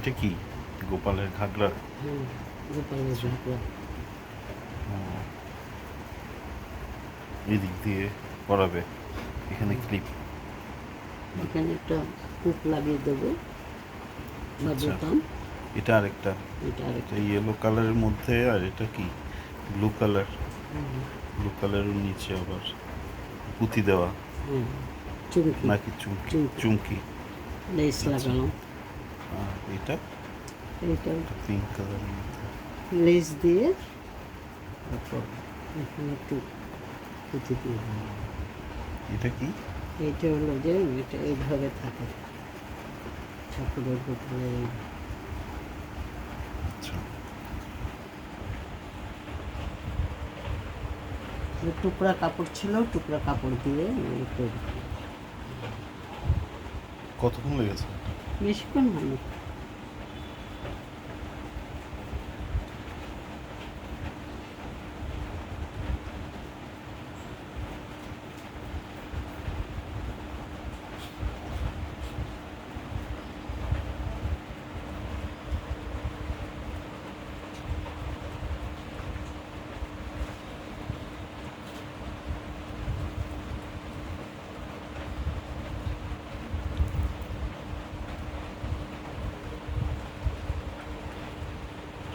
এটা কি গোপালের ঘাগরা? হুম, গোপালের ঘাগরা। এই দিক দিয়ে পরাবে, এখানে ক্লিপ। এখানে একটা হুক লাগিয়ে দেবো বা আচ্ছা, বোতাম। এটা আরেকটা। এটা আরেকটা। এটা ইয়েলো কালারের মধ্যে, আর এটা কি ব্লু কালার। ব্লু কালারের নিচে আবার পুঁতি দেওয়া হ্যাঁ, চুমকি। নাকি চুমকি? চুমকি চুমকি। লেস আচ্ছা, লাগালাম। আর এটা এইটা পিঙ্ক কালারের মধ্যে। লেস দিয়ে তারপর এখানে একটু পুঁতি দিয়ে দিলাম। এটা কি? এইটা হলো যে এটা এইভাবে থাকে ঠাকুরের গোপালের। আচ্ছা, টুকরা কাপড় ছিল, টুকরা কাপড় দিয়ে তৈরি। কতক্ষণ লেগেছে? বেশিক্ষণ হয়নি।